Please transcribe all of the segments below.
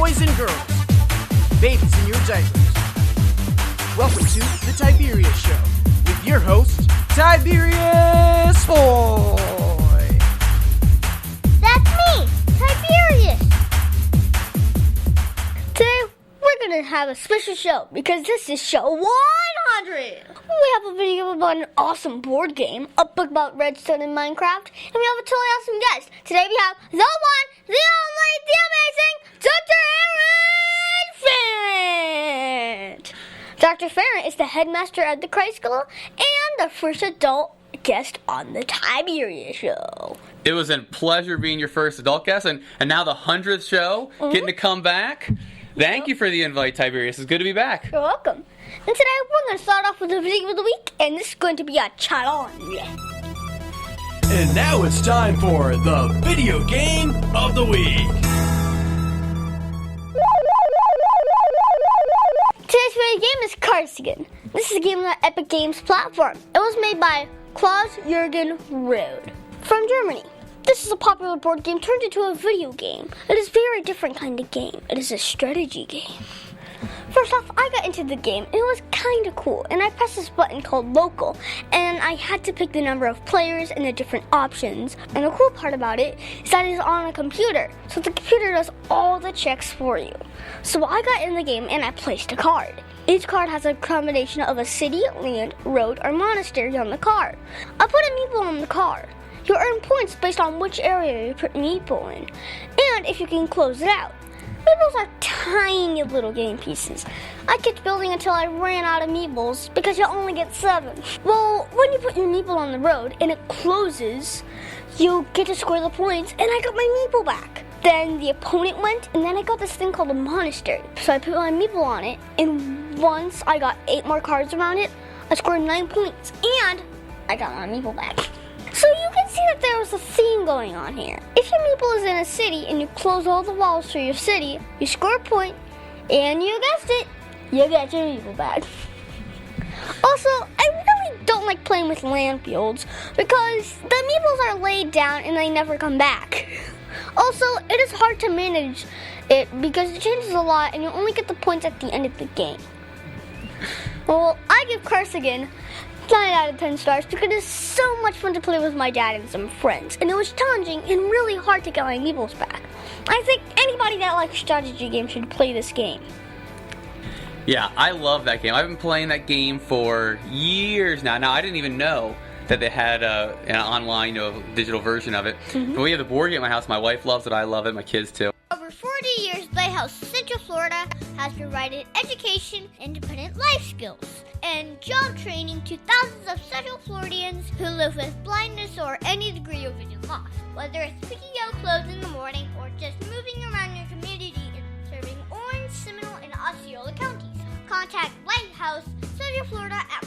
boys and girls, babies in your diapers. Welcome to the Tiberius Show with your host, Tiberius Boy. That's me, Tiberius. Today, we're going to have a special show because this is show 100. We have a video about an awesome board game, a book about redstone and Minecraft, and we have a totally awesome guest. Today we have the one, the only, the amazing Dr. Farrant. Dr. Farrant is the headmaster at the Christ School and the first adult guest on the Tiberius Show. It was a pleasure being your first adult guest, and now the 100th show, getting to come back. Thank you for the invite, Tiberius. It's good to be back. You're welcome. And today we're going to start off with the video of the week, and this is going to be a challenge. And now it's time for the video game of the week. Today's video game is Carsigan. This is a game on the Epic Games platform. It was made by Klaus-Jürgen Rode from Germany. This is a popular board game turned into a video game. It is a very different kind of game. It is a strategy game. First off, I got into the game and it was kind of cool. And I pressed this button called local and I had to pick the number of players and the different options. And the cool part about it is that it is on a computer. So the computer does all the checks for you. So I got in the game and I placed a card. Each card has a combination of a city, land, road, or monastery on the card. I put a meeple on the card. You earn points based on which area you put meeple in, and if you can close it out. Meeples are tiny little game pieces. I kept building until I ran out of meeples because you only get 7. Well, when you put your meeple on the road and it closes, you get to score the points, and I got my meeple back. Then the opponent went, and then I got this thing called a monastery. So I put my meeple on it, and once I got 8 more cards around it, I scored 9 points, and I got my meeple back. So you can see that there was a theme going on here. If your meeple is in a city and you close all the walls for your city, you score a point, and you guessed it, you get your meeple back. Also, I really don't like playing with land fields because the meeples are laid down and they never come back. Also, it is hard to manage it because it changes a lot and you only get the points at the end of the game. Well, I give Carsigan 9 out of 10 stars because it's so much fun to play with my dad and some friends, and it was challenging and really hard to get my meeples back. I think anybody that likes strategy games should play this game. Yeah, I love that game. I've been playing that game for years now. Now, I didn't even know that they had an online digital version of it. But we have the board game at my house. My wife loves it. I love it. My kids, too. Over 40 years, Lighthouse Central Florida has provided education, independent life skills, and job training to thousands of Central Floridians who live with blindness or any degree of vision loss. Whether it's picking out clothes in the morning or just moving around your community and serving Orange, Seminole, and Osceola counties. Contact Lighthouse Central Florida at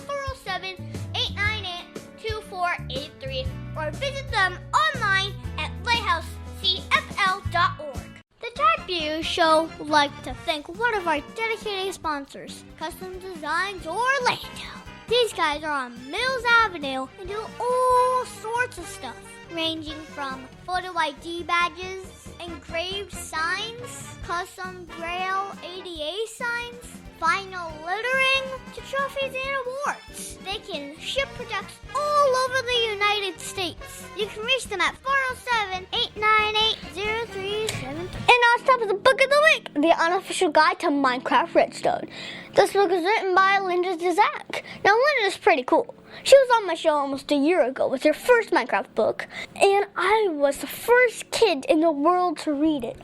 407-898-2483 or visit them online at lighthousecfl.org. The Tiberius Show would like to thank one of our dedicated sponsors, Custom Designs Orlando. These guys are on Mills Avenue and do all sorts of stuff, ranging from photo ID badges, engraved signs, custom Braille ADA signs, vinyl lettering, to trophies and awards. They can ship products all over the United States. You can reach them at 407-898-0372. And now it's time for the book of the week, the unofficial guide to Minecraft Redstone. This book is written by Linda Zizak. Now, Linda is pretty cool. She was on my show almost a year ago with her first Minecraft book, and I was the first kid in the world to read it.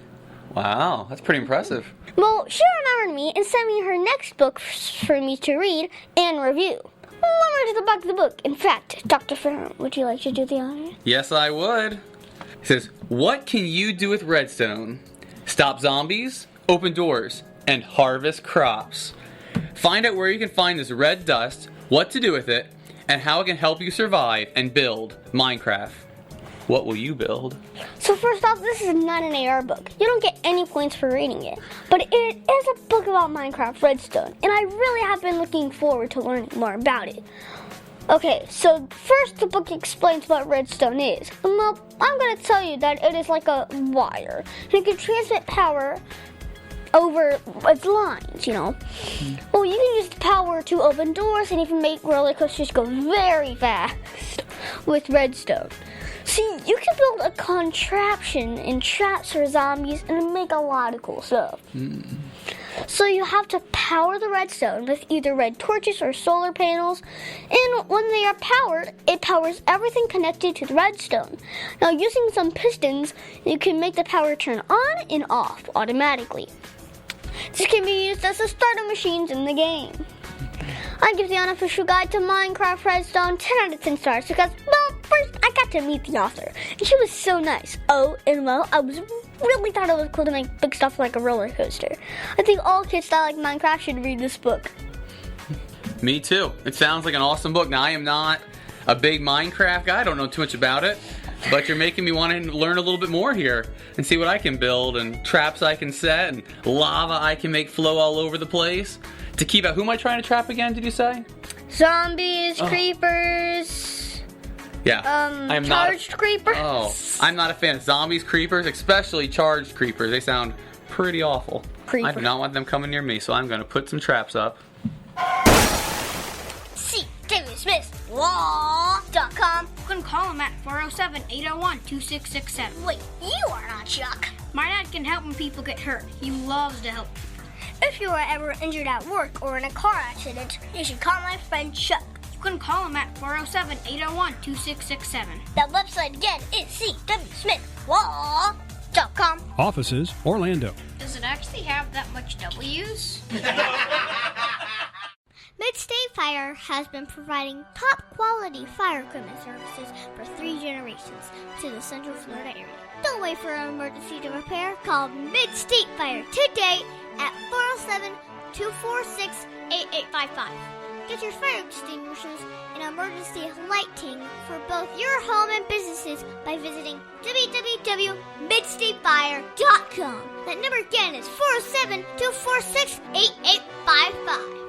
Wow, that's pretty impressive. Well, she remembered me and sent me her next book for me to read and review. Let me read the back of the book. In fact, Dr. Farrant, would you like to do the honor? Yes, I would. It says, what can you do with redstone? Stop zombies, open doors, and harvest crops. Find out where you can find this red dust, what to do with it, and how it can help you survive and build Minecraft. What will you build? So first off, this is not an AR book. You don't get any points for reading it. But it is a book about Minecraft Redstone, and I really have been looking forward to learning more about it. Okay, so first the book explains what redstone is. Well, I'm going to tell you that it is like a wire. And it can transmit power over its lines, you know. Well, you can use the power to open doors and even make roller coasters go very fast with redstone. See, you can build a contraption and traps for zombies and make a lot of cool stuff. So you have to power the redstone with either red torches or solar panels, and when they are powered, it powers everything connected to the redstone. Now, using some pistons, you can make the power turn on and off automatically. This can be used as the starter machines in the game. I give the unofficial guide to Minecraft Redstone 10 out of 10 stars because, well, first I got to meet the author, and she was so nice. Oh, and well, I really thought it was cool to make big stuff like a roller coaster. I think all kids that like Minecraft should read this book. Me too. It sounds like an awesome book. Now, I am not a big Minecraft guy. I don't know too much about it, but you're making me want to learn a little bit more here and see what I can build and traps I can set and lava I can make flow all over the place. To keep out, who am I trying to trap again, did you say? Zombies, creepers. Yeah. I am charged creepers. Oh, I'm not a fan of zombies, creepers, especially charged creepers. They sound pretty awful. Creeper. I do not want them coming near me, so I'm going to put some traps up. See, TiberiusSmith.com. You can call him at 407-801-2667. Wait, you are not Chuck. My dad can help when people get hurt. He loves to help. If you are ever injured at work or in a car accident, you should call my friend Chuck. You can call him at 407-801-2667. That website again is cwsmithlaw.com. Offices, Orlando. Does it actually have that much W's? Mid-State Fire has been providing top-quality fire equipment services for 3 generations to the Central Florida area. Don't wait for an emergency to repair. Call Mid-State Fire today at 407-246-8855. Get your fire extinguishers and emergency lighting for both your home and businesses by visiting www.midstatefire.com. That number again is 407-246-8855.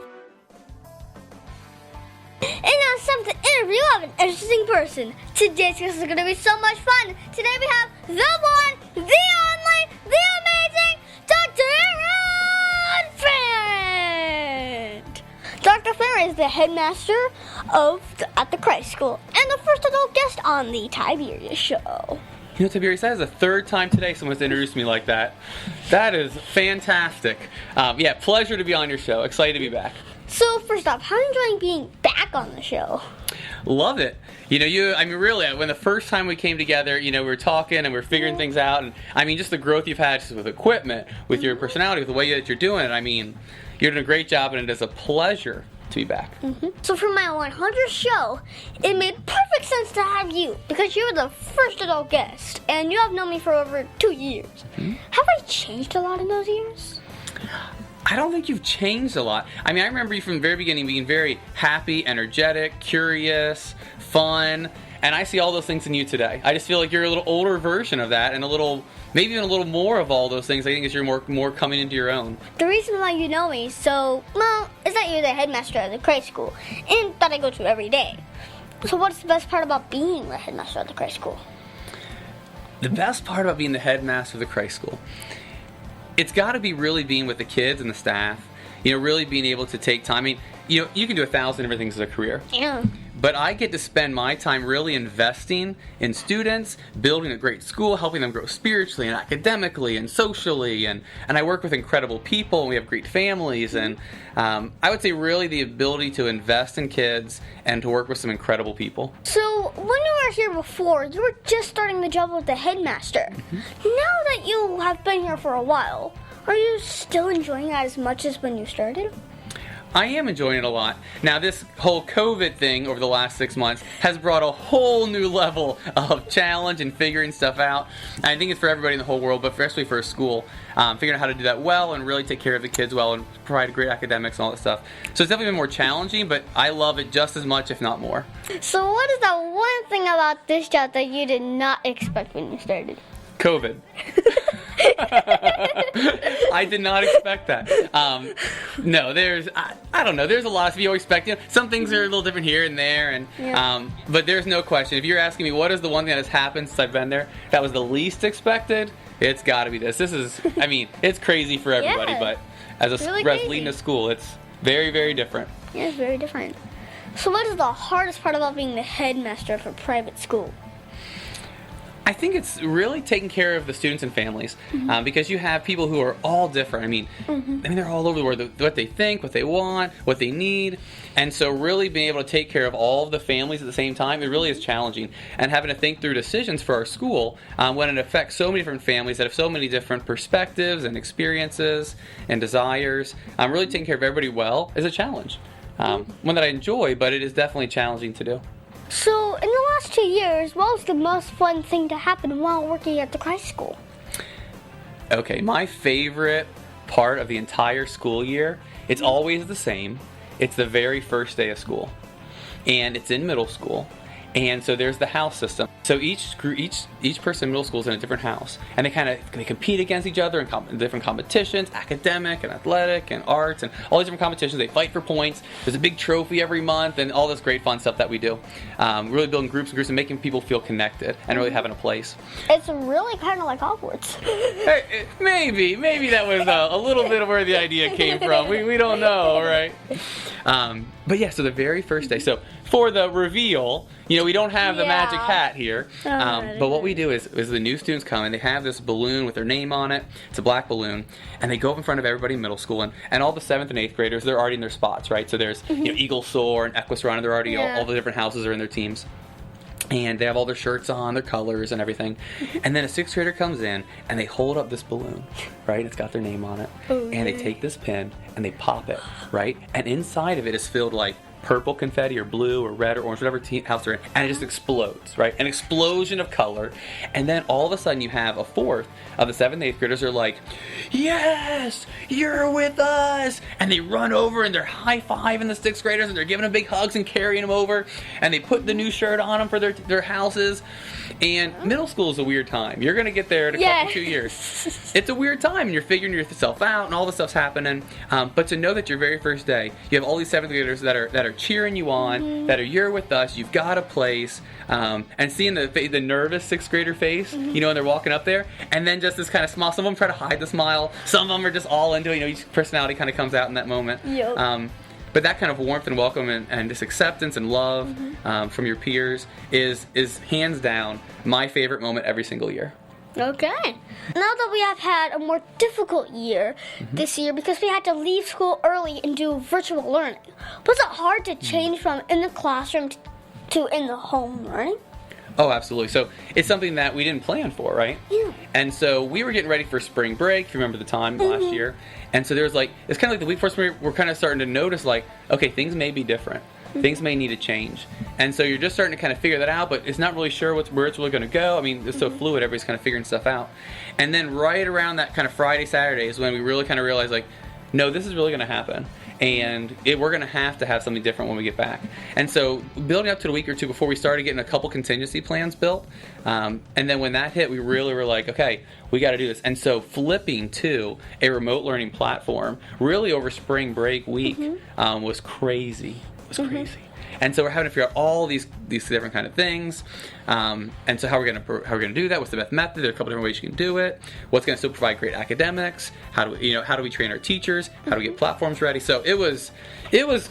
And now it's time to interview of an interesting person. Today's guest is going to be so much fun. Today we have the one, the only, the amazing Dr. Farrant. Dr. Farrant is the headmaster at the Christ School and the first adult guest on the Tiberius Show. You know, Tiberius, that is the 3rd time today someone's introduced me like that. That is fantastic. Yeah, pleasure to be on your show. Excited to be back. So first off, how are you enjoying being back on the show? Love it. You know, really, when the first time we came together, we were talking and we were figuring things out. And I mean, just the growth you've had just with equipment, with your personality, with the way that you're doing it. I mean, you're doing a great job and it is a pleasure to be back. So for my 100th show, it made perfect sense to have you because you were the first adult guest and you have known me for over 2 years. Have I changed a lot in those years? I don't think you've changed a lot. I mean, I remember you from the very beginning being very happy, energetic, curious, fun, and I see all those things in you today. I just feel like you're a little older version of that and maybe even a little more of all those things. I think as you're more coming into your own. The reason why you know me is that you're the headmaster of the Christ School and that I go to every day. So what's the best part about being the headmaster of the Christ School? The best part about being the headmaster of the Christ School, it's got to be really being with the kids and the staff. Really being able to take time. I mean, you can do 1,000 different things as a career. Yeah. But I get to spend my time really investing in students, building a great school, helping them grow spiritually and academically and socially. And I work with incredible people, and we have great families. And I would say really the ability to invest in kids and to work with some incredible people. So when you were here before, you were just starting the job with the headmaster. Now that you have been here for a while, are you still enjoying it as much as when you started? I am enjoying it a lot. Now, this whole COVID thing over the last 6 months has brought a whole new level of challenge and figuring stuff out. And I think it's for everybody in the whole world, but especially for a school, figuring out how to do that well and really take care of the kids well and provide great academics and all that stuff. So it's definitely been more challenging, but I love it just as much, if not more. So what is that one thing about this job that you did not expect when you started? COVID. I did not expect that. No, I don't know. There's a lot of you expect. Some things are a little different here and there, and but there's no question. If you're asking me what is the one thing that has happened since I've been there that was the least expected, it's got to be this. This is, I mean, it's crazy for everybody, but as a leading a school, it's very, very different. Yeah, it's very different. So what is the hardest part about being the headmaster of a private school? I think it's really taking care of the students and families, because you have people who are all different. I mean, they're all over the world. What they think, what they want, what they need, and so really being able to take care of all of the families at the same time, it really is challenging. And having to think through decisions for our school when it affects so many different families that have so many different perspectives and experiences and desires, really taking care of everybody well is a challenge. One that I enjoy, but it is definitely challenging to do. So, in the last 2 years, what was the most fun thing to happen while working at the Christ School? Okay, my favorite part of the entire school year, it's always the same. It's the very first day of school. And it's in middle school. And so there's the house system. So each person in middle school is in a different house, and they compete against each other in different competitions, academic and athletic and arts and all these different competitions. They fight for points. There's a big trophy every month and all this great fun stuff that we do. Really building groups and groups and making people feel connected and really having a place. It's really kind of like Hogwarts. Maybe that was a little bit of where the idea came from. We don't know, right? But yeah, so the very first day. So for the reveal, we don't have the magic hat here. But what we do is the new students come and they have this balloon with their name on it. It's a black balloon. And they go up in front of everybody in middle school. And all the 7th and 8th graders, they're already in their spots, right? So there's Eagle Soar and Equus Run. They're already, all the different houses are in their teams. And they have all their shirts on, their colors and everything. And then a 6th grader comes in and they hold up this balloon, right? It's got their name on it. And they take this pin and they pop it, right? And inside of it is filled like purple confetti or blue or red or orange, whatever house they're in, and it just explodes, right? An explosion of color. And then all of a sudden you have a fourth of the 7th and 8th graders are like, yes, you're with us! And they run over and they're high-fiving the 6th graders and they're giving them big hugs and carrying them over, and they put the new shirt on them for their houses. And middle school is a weird time. You're going to get there in a couple 2 years. It's a weird time, and you're figuring yourself out, and all this stuff's happening. But to know that your very first day, you have all these 7th graders that are cheering you on, that are you're with us, you've got a place, and seeing the nervous 6th grader face, and they're walking up there, and then just this kind of smile. Some of them try to hide the smile. Some of them are just all into it. Each personality kind of comes out in that moment. Yep. But that kind of warmth and welcome and this acceptance and love from your peers is hands down my favorite moment every single year. Okay. Now that we have had a more difficult year this year because we had to leave school early and do virtual learning, was it hard to change from in the classroom to in the home learning? Oh, absolutely. So it's something that we didn't plan for, right? Yeah. And so we were getting ready for spring break, if you remember the time last year. And so there's it's kind of like the week before spring break, we're kind of starting to notice okay, things may be different. Things may need to change. And so you're just starting to kind of figure that out, but it's not really sure where it's really going to go. I mean, it's so fluid, everybody's kind of figuring stuff out. And then right around that kind of Friday, Saturday is when we really kind of realized, no, this is really going to happen. And we're going to have something different when we get back. And so building up to the week or two before, we started getting a couple contingency plans built. And then when that hit, we really were like, okay, we got to do this. And so flipping to a remote learning platform really over spring break week was crazy. It was crazy. And so we're having to figure out all these different kind of things. And so how we're gonna do that? What's the best method? There are a couple different ways you can do it. What's gonna still provide great academics? How do we train our teachers? How do we get platforms ready? So it was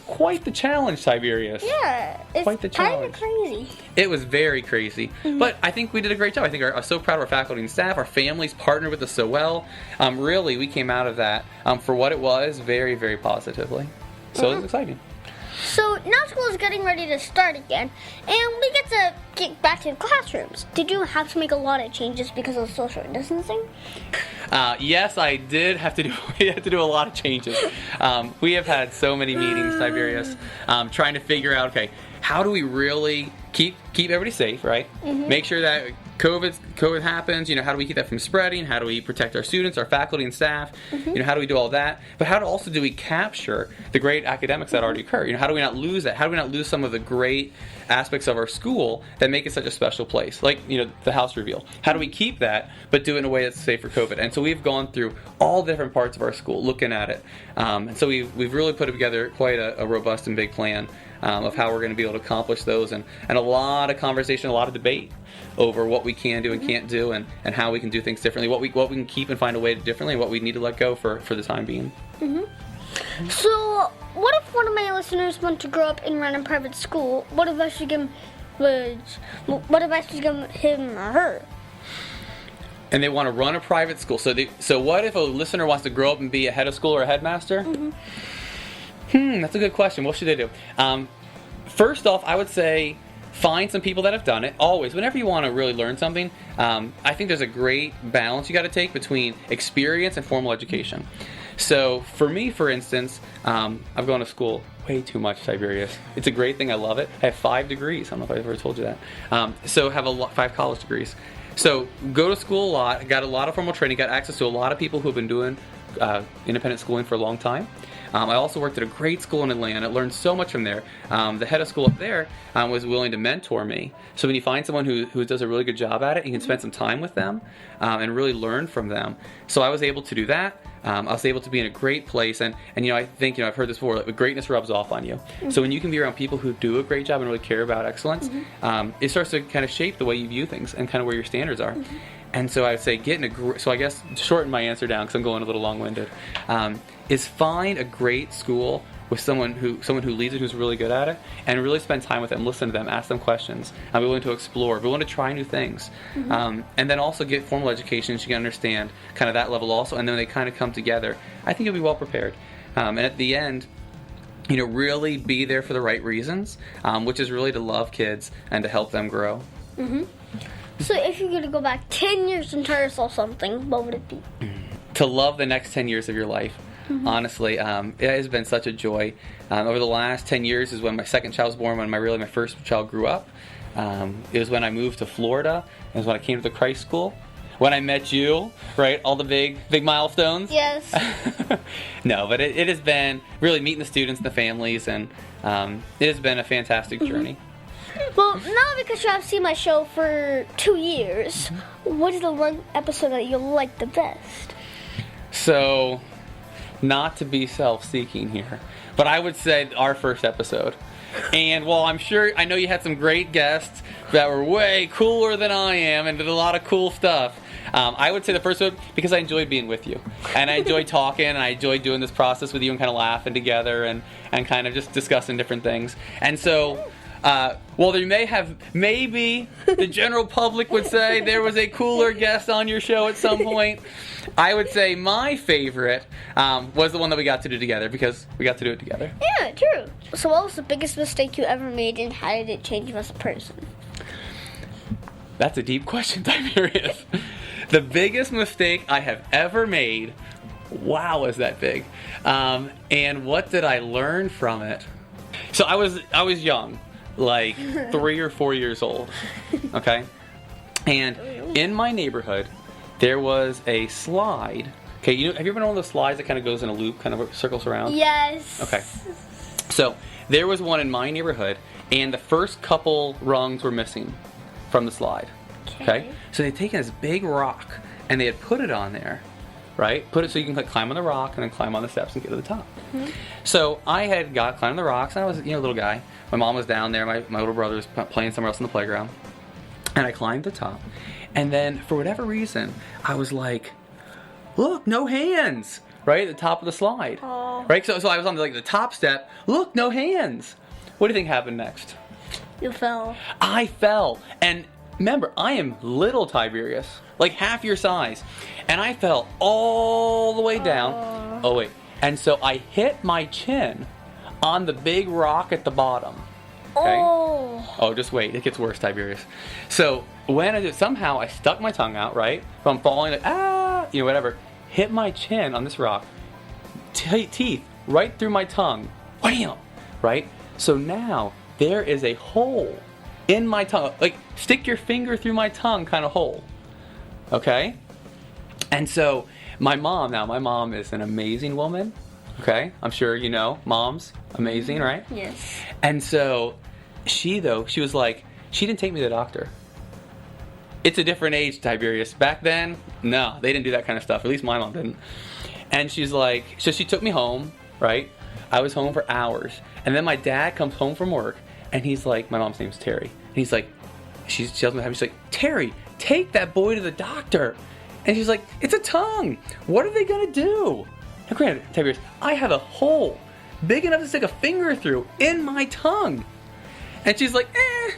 quite the challenge, Tiberius. Yeah, it's quite the challenge. Kind of crazy. It was very crazy, but I think we did a great job. I think I'm so proud of our faculty and staff. Our families partnered with us so well. Really, we came out of that for what it was very, very positively. So it was exciting. So now school is getting ready to start again, and we get back to the classrooms. Did you have to make a lot of changes because of social distancing? Yes, I did have to do. We had to do a lot of changes. We have had so many meetings, Tiberius, trying to figure out, okay, how do we really keep everybody safe, right? Make sure that COVID happens, how do we keep that from spreading? How do we protect our students, our faculty and staff? How do we do all that? But how also do we capture the great academics that already occur? How do we not lose that? How do we not lose some of the great aspects of our school that make it such a special place? Like, the house reveal. How do we keep that, but do it in a way that's safe for COVID? And so we've gone through all different parts of our school, looking at it. And so we've really put together quite a robust and big plan of how we're going to be able to accomplish those, and a lot of conversation, a lot of debate over what we can do and can't do, and how we can do things differently, what we can keep and find a way to differently, and what we need to let go for the time being. So, what if one of my listeners want to grow up in random private school? What advice should you give him or her? And they want to run a private school. So what if a listener wants to grow up and be a head of school or a headmaster? That's a good question. What should they do? First off, I would say find some people that have done it. Always, whenever you want to really learn something, I think there's a great balance you got to take between experience and formal education. So for me, for instance, I've gone to school way too much, Tiberius. It's a great thing. I love it. I have 5 degrees. I don't know if I've ever told you that. So have 5 college degrees. So go to school a lot, got a lot of formal training, got access to a lot of people who have been doing independent schooling for a long time. I also worked at a great school in Atlanta, learned so much from there. The head of school up there was willing to mentor me. So when you find someone who does a really good job at it, you can spend some time with them and really learn from them. So I was able to do that. I was able to be in a great place, and I think I've heard this before, like, greatness rubs off on you. So when you can be around people who do a great job and really care about excellence, it starts to kind of shape the way you view things and kind of where your standards are. And so I would say so I guess to shorten my answer down, because I'm going a little long-winded, is find a great school with someone who leads it, who's really good at it, and really spend time with them, listen to them, ask them questions, be willing to explore, be willing to try new things, and then also get formal education so you can understand kind of that level also, and then they kind of come together. I think you'll be well prepared, and at the end, really be there for the right reasons, which is really to love kids and to help them grow. So if you're going to go back 10 years and tell yourself something, what would it be? To love the next 10 years of your life. Honestly, it has been such a joy. Over the last 10 years is when my second child was born, when my first child grew up. It was when I moved to Florida. It was when I came to the Christ School. When I met you, right? All the big milestones. Yes. No, but it has been really meeting the students and the families, and it has been a fantastic journey. Well, now because you have seen my show for 2 years, what is the one episode that you like the best? So, not to be self-seeking here, but I would say our first episode. And while I know you had some great guests that were way cooler than I am and did a lot of cool stuff, I would say the first one, because I enjoyed being with you. And I enjoyed talking, and I enjoyed doing this process with you and kind of laughing together and kind of just discussing different things. And so, well, there maybe the general public would say there was a cooler guest on your show at some point. I would say my favorite was the one that we got to do together, because we got to do it together. Yeah, true. So what was the biggest mistake you ever made, and how did it change you as a person? That's a deep question, Tiberius. The biggest mistake I have ever made, wow, is that big. And what did I learn from it? So I was young. Like 3 or 4 years old, okay? And in my neighborhood, there was a slide. Okay, have you ever been on one of those slides that kind of goes in a loop, kind of circles around? Yes. Okay. So there was one in my neighborhood, and the first couple rungs were missing from the slide. Okay? So they'd taken this big rock, and they had put it on there, right? Put it so you can climb on the rock and then climb on the steps and get to the top. So I had climbed on the rocks, and I was a little guy. My mom was down there. My little brother was playing somewhere else in the playground. And I climbed the top. And then, for whatever reason, I was like, look, no hands, right? At the top of the slide. Aww. Right? So I was on the top step. Look, no hands. What do you think happened next? You fell. I fell. And remember, I am little, Tiberius. Like half your size. And I fell all the way down. Aww. Oh, wait. And so I hit my chin on the big rock at the bottom. Okay? Oh, just wait. It gets worse, Tiberius. So when I did, somehow I stuck my tongue out, right? So I'm falling, whatever. Hit my chin on this rock. Teeth right through my tongue. Wham! Right? So now there is a hole in my tongue. Like, stick your finger through my tongue kind of hole. Okay? And so, my mom is an amazing woman. Okay? I'm sure you know, moms, amazing, right? Yes. And so, she was like, she didn't take me to the doctor. It's a different age, Tiberius. Back then, no, they didn't do that kind of stuff. At least my mom didn't. And she's like, so she took me home, right? I was home for hours. And then my dad comes home from work, and he's like, my mom's name's Terry. And he's like, she tells me, she's like, Terry, take that boy to the doctor. And she's like, it's a tongue. What are they going to do? Now, granted, Tiberius, I have a hole big enough to stick a finger through in my tongue. And she's like,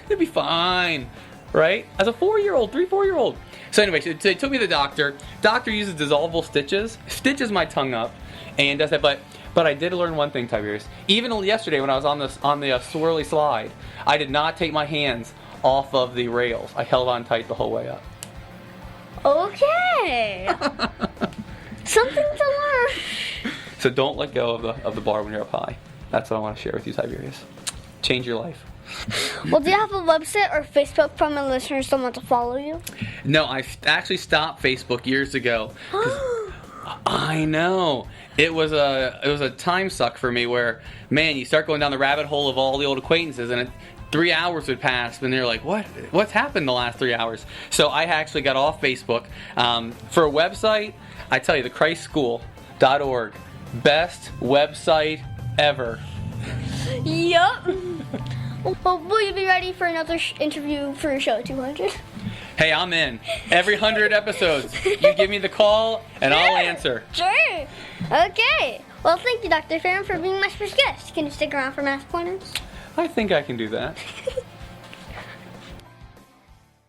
it'll be fine. Right? As a 4-year-old, 4-year-old. So anyway, so they took me to the doctor. Doctor uses dissolvable stitches my tongue up, and does that. But I did learn one thing, Tiberius. Even yesterday when I was on the swirly slide, I did not take my hands off of the rails. I held on tight the whole way up. Okay. Something to learn. So don't let go of the bar when you're up high. That's what I want to share with you, Tiberius. Change your life. Well, do you have a website or Facebook from the listeners that want to follow you? No, I actually stopped Facebook years ago. I know. It was a time suck for me where, man, you start going down the rabbit hole of all the old acquaintances, and 3 hours would pass, and they're like, what's happened the last 3 hours? So I actually got off Facebook. For a website, I tell you, thechristschool.org. Best website ever. Yup. Well, will you be ready for another interview for show 200? Hey, I'm in. Every 100 episodes, you give me the call, and I'll answer. Sure. Okay. Well, thank you, Dr. Farrant, for being my first guest. Can you stick around for math pointers? I think I can do that.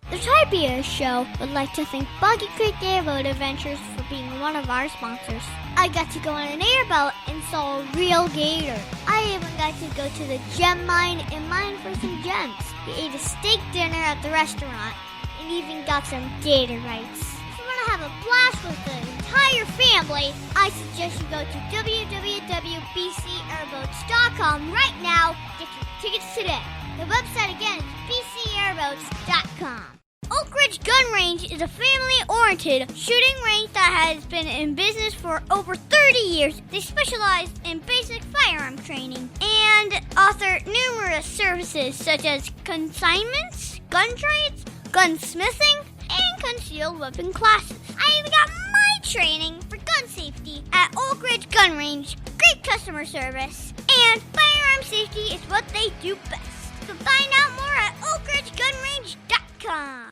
The Tiberius Show would like to thank Boggy Creek Airboat Adventures for being one of our sponsors. I got to go on an airboat and saw a real gator. I even got to go to the gem mine and mine for some gems. We ate a steak dinner at the restaurant and even got some gator rights. If you want to have a blast with the entire family, I suggest you go to www.bcairboats.com right now. Get your tickets today. The website again is bcairboats.com. Oak Ridge Gun Range is a family-oriented shooting range that has been in business for over 30 years. They specialize in basic firearm training and offer numerous services such as consignments, gun trades, gunsmithing, and concealed weapon classes. I even got my training for gun safety at Oak Ridge Gun Range. Great customer service, and firearm safety is what they do best. So find out more at oakridgegunrange.com.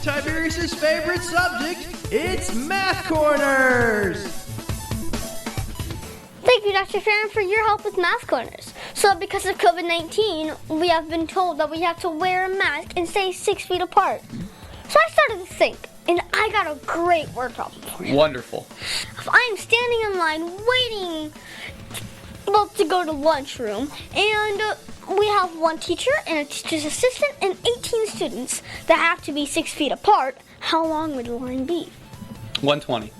Tiberius' favorite subject, it's Math Corners! Thank you, Dr. Farrant, for your help with Math Corners. So because of COVID-19, we have been told that we have to wear a mask and stay 6 feet apart. So I started to think, and I got a great word problem for you. Wonderful. If I am standing in line waiting to go to lunchroom, and we have one teacher and a teacher's assistant and 18 students that have to be 6 feet apart, how long would the line be? 120.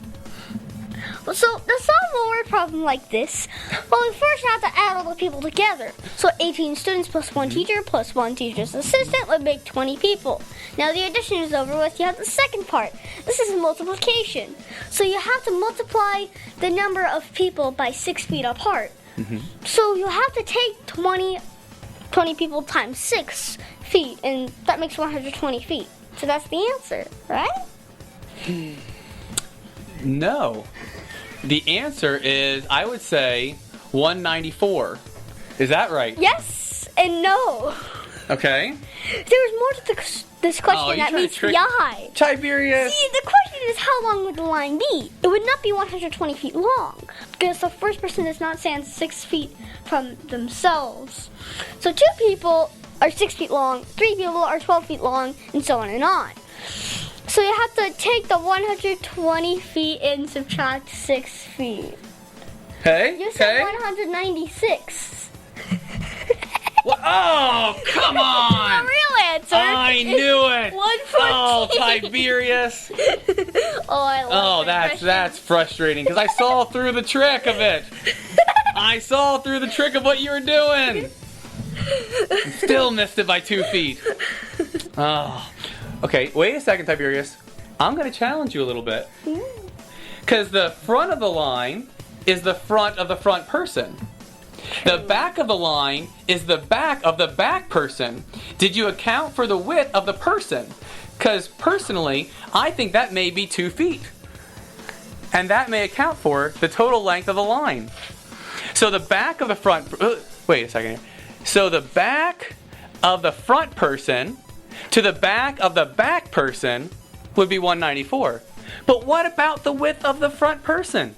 So to solve a word problem like this, well, we first have to add all the people together. So 18 students plus one teacher plus one teacher's assistant would make 20 people. Now the addition is over with, you have the second part. This is multiplication. So you have to multiply the number of people by 6 feet apart. So you have to take 20 people times 6 feet, and that makes 120 feet. So that's the answer, right? No. The answer is, I would say, 194. Is that right? Yes and no. Okay. There's more to this question that meets the eye. Tiberius! See, the question is how long would the line be? It would not be 120 feet long, because the first person does not stand 6 feet from themselves. So 2 people are 6 feet long, 3 people are 12 feet long, and so on and on. So you have to take the 120 feet and subtract 6 feet. Hey? You said 196. What? Oh, come on! No, really. answer. I knew it. 114. Oh, Tiberius. I love That's frustrating because I saw through the trick of it. I saw through the trick of what you were doing. Still missed it by 2 feet. Oh. Okay, wait a second, Tiberius. I'm going to challenge you a little bit. Because the front of the line is the front of the front person. The back of the line is the back of the back person. Did you account for the width of the person? Because personally, I think that may be 2 feet. And that may account for the total length of the line. So the back of the front... wait a second here. So the back of the front person to the back of the back person would be 194. But what about the width of the front person?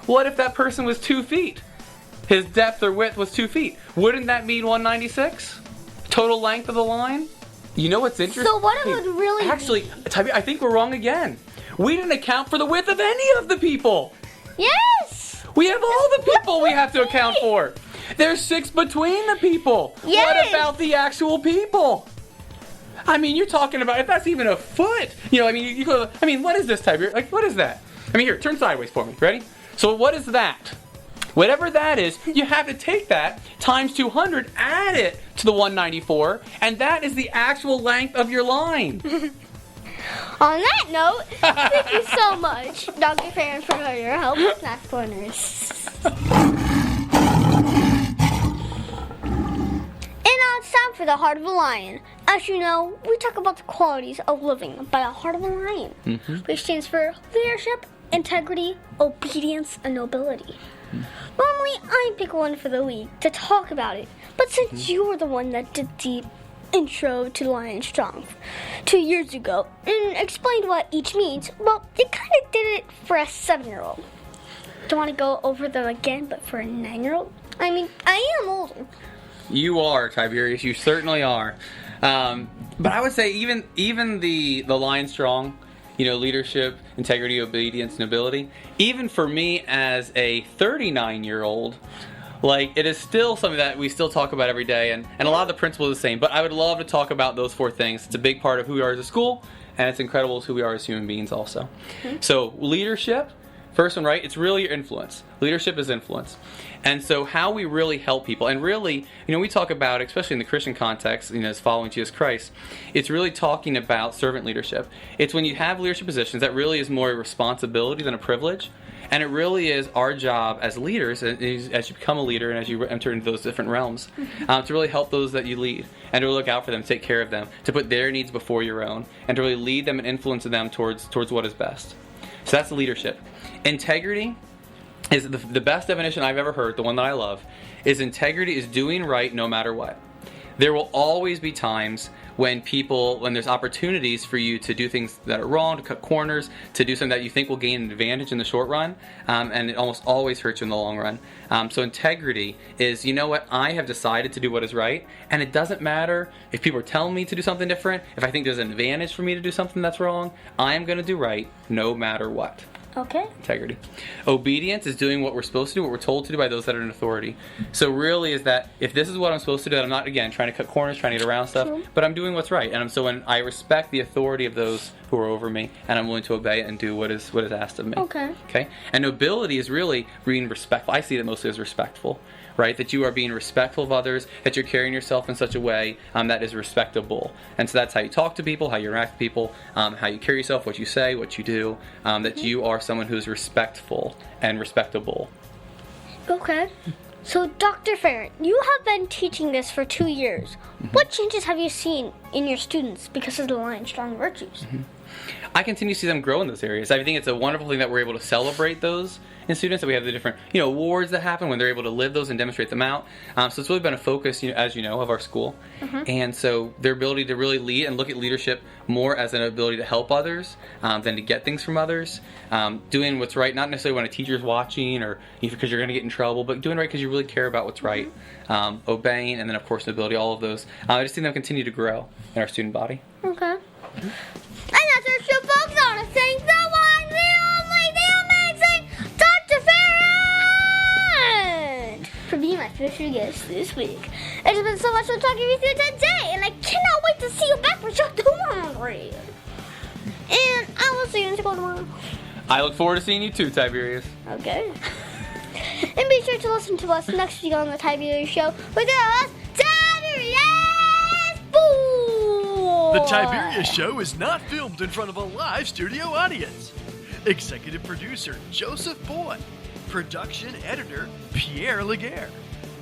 What if that person was 2 feet? His depth or width was 2 feet. Wouldn't that mean 196? Total length of the line? You know what's interesting? So what it would really Actually, I think we're wrong again. We didn't account for the width of any of the people. Yes! We have all the people we have to account for. There's 6 between the people. Yes. What about the actual people? I mean, you're talking about if that's even a foot. You know, I mean, you go. I mean, what is this type? Like, what is that? I mean, here, turn sideways for me. Ready? So, what is that? Whatever that is, you have to take that times 200, add it to the 194, and that is the actual length of your line. On that note, thank you so much, Dr. Farrant, for your help with math corners. And now it's time for the Heart of a Lion. As you know, we talk about the qualities of living by the heart of a lion, which stands for leadership, integrity, obedience, and nobility. Normally, I pick one for the week to talk about it, but since you were the one that did the intro to Lion Strong 2 years ago and explained what each means, well, you kind of did it for a 7-year-old. Don't want to go over them again, but for a 9-year-old? I mean, I am older. You are, Tiberius. You certainly are. But I would say even the Lion Strong, you know, leadership, integrity, obedience, nobility, even for me as a 39-year-old, like, it is still something that we still talk about every day, and a lot of the principles are the same, but I would love to talk about those 4 things. It's a big part of who we are as a school, and it's incredible who we are as human beings also. So, leadership, first one, right? It's really your influence. Leadership is influence. And so how we really help people, and really, you know, we talk about, especially in the Christian context, you know, as following Jesus Christ, it's really talking about servant leadership. It's when you have leadership positions, that really is more a responsibility than a privilege. And it really is our job as leaders, as you become a leader and as you enter into those different realms, to really help those that you lead, and to look out for them, take care of them, to put their needs before your own, and to really lead them and influence them towards what is best. So that's leadership. Integrity is the best definition I've ever heard, the one that I love, is integrity is doing right no matter what. There will always be times when there's opportunities for you to do things that are wrong, to cut corners, to do something that you think will gain an advantage in the short run, and it almost always hurts you in the long run. So integrity is, you know what, I have decided to do what is right, and it doesn't matter if people are telling me to do something different, if I think there's an advantage for me to do something that's wrong, I am going to do right no matter what. Okay. Integrity. Obedience is doing what we're supposed to do, what we're told to do by those that are in authority. So really is that if this is what I'm supposed to do, I'm not, again, trying to cut corners, trying to get around stuff, but I'm doing what's right. And so when I respect the authority of those who are over me, and I'm willing to obey it and do what is asked of me. Okay. Okay? And nobility is really being respectful. I see it mostly as respectful. Right? That you are being respectful of others, that you're carrying yourself in such a way that is respectable. And so that's how you talk to people, how you interact with people, how you carry yourself, what you say, what you do, that you are someone who's respectful and respectable. Okay. So, Dr. Farrant, you have been teaching this for 2 years. What changes have you seen in your students because of the Lion Strong virtues? I continue to see them grow in those areas. I think it's a wonderful thing that we're able to celebrate those in students, that we have the different, awards that happen when they're able to live those and demonstrate them out. So it's really been a focus, as you know, of our school. And so their ability to really lead and look at leadership more as an ability to help others than to get things from others. Doing what's right, not necessarily when a teacher's watching or because you're going to get in trouble, but doing right because you really care about what's right. Obeying, and then of course nobility, all of those. I just see them continue to grow in our student body. Okay. And that's our show, folks. I want to thank the one, the only, the amazing Dr. Farrant for being my special guest this week. It has been so much fun talking with you today, and I cannot wait to see you back for show 200. And I will see you in school tomorrow. I look forward to seeing you too, Tiberius. Okay. And be sure to listen to us next week on the Tiberius Show with us, Tiberius Boy! The Tiberius Show is not filmed in front of a live studio audience. Executive producer Joseph Boy. Production editor Pierre Laguerre.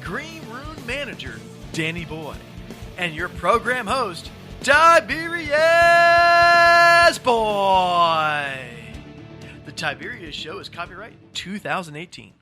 Green Room manager Danny Boy. And your program host, Tiberius Boy! The Tiberius Show is copyright 2018.